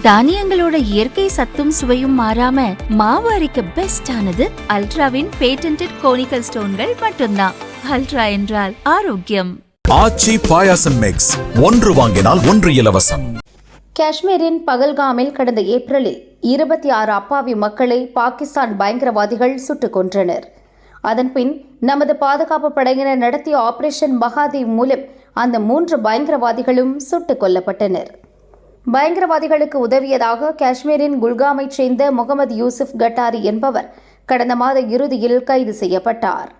தானியங்களோட இயற்கை சத்தும் சுவையும் மாறாம மாவு அரைக்க பெஸ்ட் ஆனது அல்ட்ராவின் பேட்டன்டட் கோனிக்கல் ஸ்டோன்கள் மட்டும்தான். அல்ட்ரா என்றால் ஆரோக்கியம். ஆச்சி பாயாசம் மிக்ஸ், ஒன்று வாங்கினால் ஒன்று இலவசம். காஷ்மீரின் பகல்காமில் கடந்த ஏப்ரலில் 26 அப்பாவி மக்களை பாகிஸ்தான் பயங்கரவாதிகள் சுட்டுக் கொன்றனர். அதன்பின் நமது பாதுகாப்பு படையினர் நடத்திய ஆபரேஷன் மகாதேவ் மூலம் அந்த 3 பயங்கரவாதிகளும் சுட்டுக் கொல்லப்பட்டனர். பயங்கரவாதிகளுக்கு உதவியதாக காஷ்மீரின் குல்காமைச் சேர்ந்த முகமது யூசுப் கட்டாரி என்பவர் கடந்த மாத இறுதியில் கைது செய்யப்பட்டார்.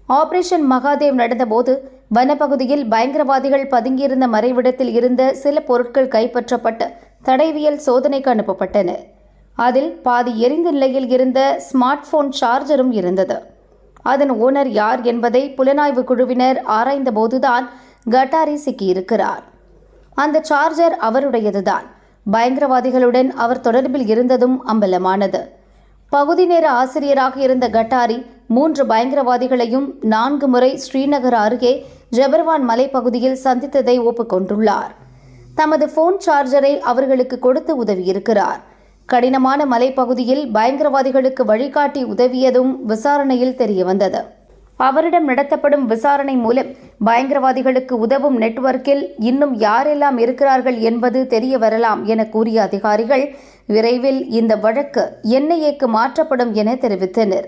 ஆபரேஷன் மகாதேவ் நடந்தபோது வனப்பகுதியில் பயங்கரவாதிகள் பதுங்கியிருந்த மறைவிடத்தில் இருந்த சில பொருட்கள் கைப்பற்றப்பட்டு தடயவியல் சோதனைக்கு அனுப்பப்பட்டன. அதில் பாதி எரிந்த நிலையில் இருந்த ஸ்மார்ட் போன் சார்ஜரும் இருந்தது. அதன் ஓனர் யார் என்பதை புலனாய்வு குழுவினர் ஆராய்ந்தபோதுதான் கட்டாரி சிக்கியிருக்கிறார். அந்த சார்ஜர் அவருடையதுதான். பயங்கரவாதிகளுடன் அவர் தொடர்பில் இருந்ததும் அம்பலமானது. பகுதி நேர ஆசிரியராக இருந்த கட்டாரி 3 பயங்கரவாதிகளையும் 4 முறை ஸ்ரீநகர் அருகே ஜபர்வான் மலைப்பகுதியில் சந்தித்ததை ஒப்புக்கொண்டுள்ளார். தமது போன் சார்ஜரை அவர்களுக்கு கொடுத்து உதவியிருக்கிறார். கடினமான மலைப்பகுதியில் பயங்கரவாதிகளுக்கு வழிகாட்டி உதவியதும் விசாரணையில் தெரியவந்தது. அவரிடம் நடத்தப்படும் விசாரணை மூலம் பயங்கரவாதிகளுக்கு உதவும் நெட்வொர்க்கில் இன்னும் யாரெல்லாம் இருக்கிறார்கள் என்பது தெரிய வரலாம் என கூறிய அதிகாரிகள் விரைவில் இந்த வழக்கு NIAக்கு மாற்றப்படும் என தெரிவித்தனர்.